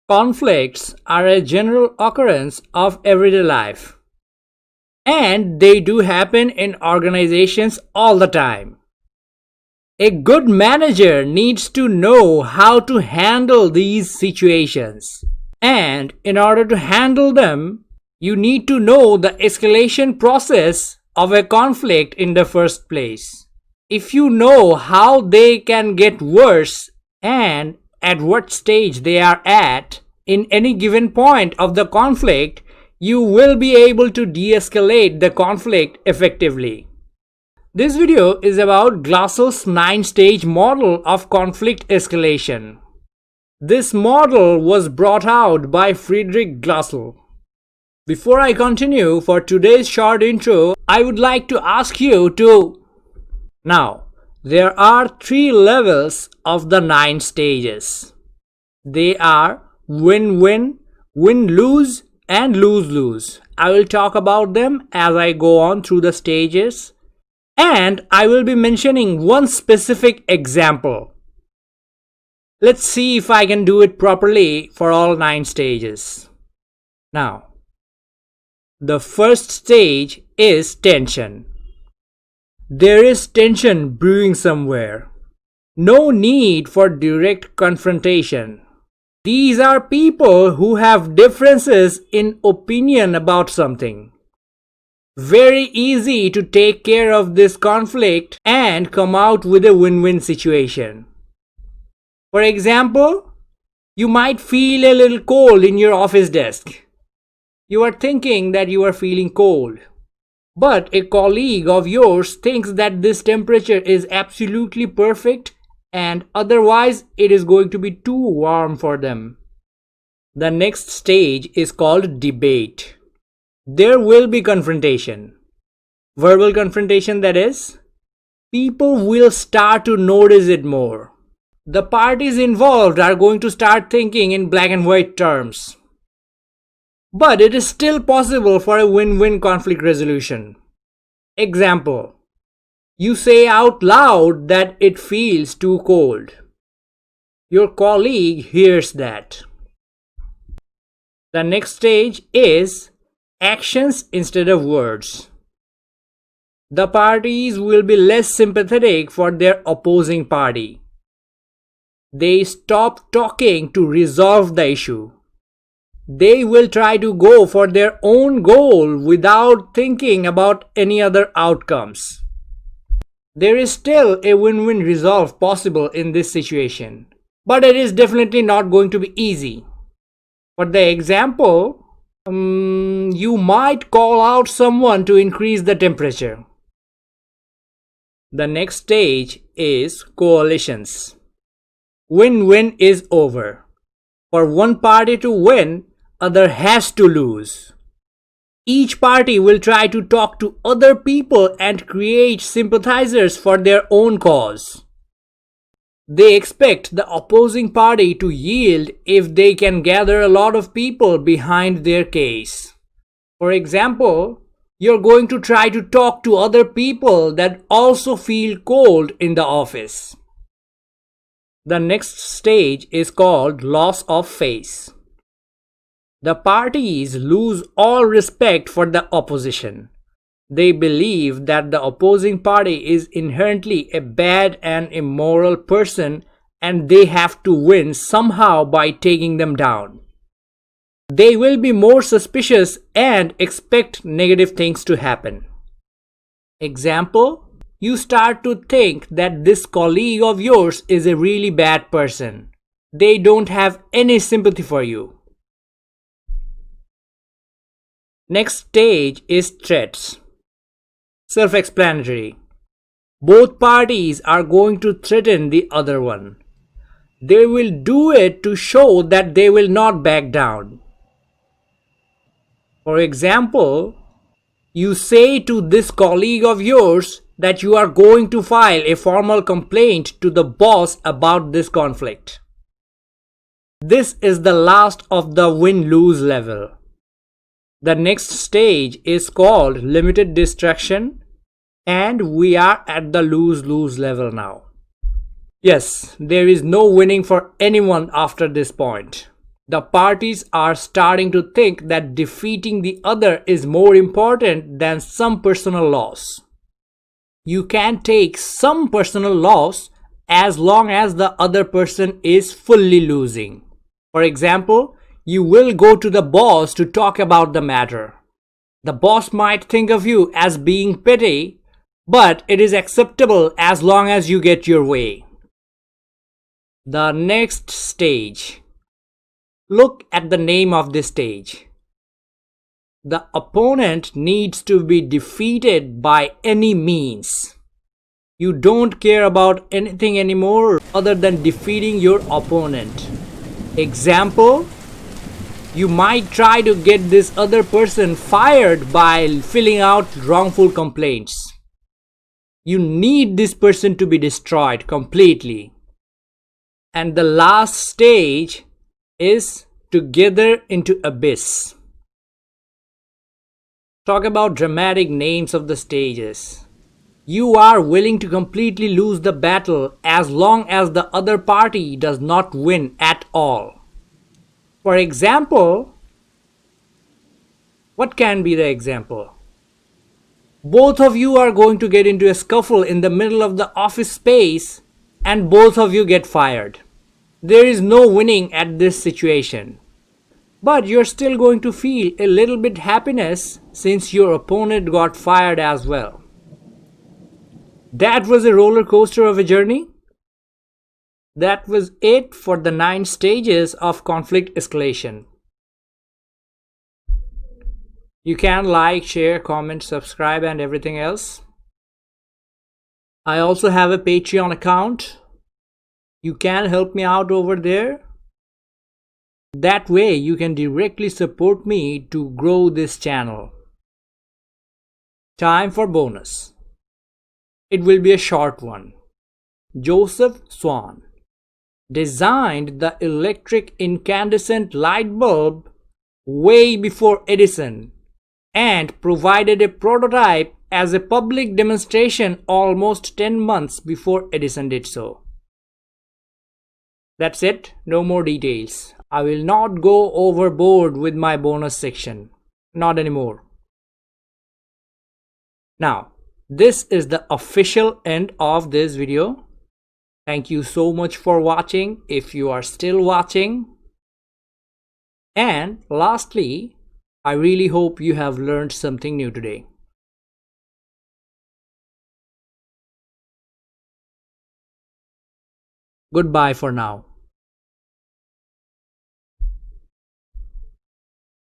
Conflicts are a general occurrence of everyday life, and they do happen in organizations all the time. A good manager needs to know how to handle these situations, and in order to handle them, you need to know the escalation process of a conflict in the first place. If you know how they can get worse and at what stage they are at in any given point of the conflict, you will be able to de-escalate the conflict effectively. This video is about Glasl's 9-stage model of conflict escalation. This model was brought out by Friedrich Glasl. Before I continue, for today's short intro, I would like to ask you to... Now, there are 3 levels of the 9 stages. They are win-win, win-lose, and lose-lose. I will talk about them as I go on through the stages, and I will be mentioning one specific example. Let's see if I can do it properly for all 9 stages. Now, the first stage is tension. There is tension brewing somewhere. No need for direct confrontation. These are people who have differences in opinion about something. Very easy to take care of this conflict and come out with a win-win situation. For example, you might feel a little cold in your office desk. You are thinking that you are feeling cold. But a colleague of yours thinks that this temperature is absolutely perfect and otherwise it is going to be too warm for them. The next stage is called debate. There will be confrontation. Verbal confrontation, that is. People will start to notice it more. The parties involved are going to start thinking in black and white terms. But it is still possible for a win-win conflict resolution. Example: you say out loud that it feels too cold. Your colleague hears that. The next stage is actions instead of words. The parties will be less sympathetic for their opposing party. They stop talking to resolve the issue. They will try to go for their own goal without thinking about any other outcomes. There is still a win-win resolve possible in this situation, but it is definitely not going to be easy. For the example, you might call out someone to increase the temperature. The next stage is coalitions. Win-win is over. For one party to win, other has to lose. Each party will try to talk to other people and create sympathizers for their own cause. They expect the opposing party to yield if they can gather a lot of people behind their case. For example, you're going to try to talk to other people that also feel cold in the office. The next stage is called loss of face. The parties lose all respect for the opposition. They believe that the opposing party is inherently a bad and immoral person and they have to win somehow by taking them down. They will be more suspicious and expect negative things to happen. Example: you start to think that this colleague of yours is a really bad person. They don't have any sympathy for you. Next stage is threats. Self-explanatory. Both parties are going to threaten the other one. They will do it to show that they will not back down. For example, you say to this colleague of yours that you are going to file a formal complaint to the boss about this conflict. This is the last of the win-lose level. The next stage is called limited distraction, and we are at the lose-lose level now. Yes, there is no winning for anyone after this point. The parties are starting to think that defeating the other is more important than some personal loss. You can take some personal loss as long as the other person is fully losing. For example, you will go to the boss to talk about the matter. The boss might think of you as being petty, but it is acceptable as long as you get your way. The next stage. Look at the name of this stage. The opponent needs to be defeated by any means. You don't care about anything anymore other than defeating your opponent. Example, you might try to get this other person fired by filling out wrongful complaints. You need this person to be destroyed completely. And the last stage is together into abyss. Talk about dramatic names of the stages. You are willing to completely lose the battle as long as the other party does not win at all. For example, what can be the example? Both of you are going to get into a scuffle in the middle of the office space and both of you get fired. There is no winning at this situation. But you're still going to feel a little bit happiness since your opponent got fired as well. That was a roller coaster of a journey. That was it for the 9 stages of conflict escalation. You can like, share, comment, subscribe and everything else. I also have a Patreon account. You can help me out over there. That way you can directly support me to grow this channel. Time for bonus. It will be a short one. Joseph Swan designed the electric incandescent light bulb way before Edison and provided a prototype as a public demonstration almost 10 months before Edison did so. That's it, no more details. I will not go overboard with my bonus section. Not anymore. Now, this is the official end of this video. Thank you so much for watching if you are still watching. And lastly, I really hope you have learned something new today. Goodbye for now.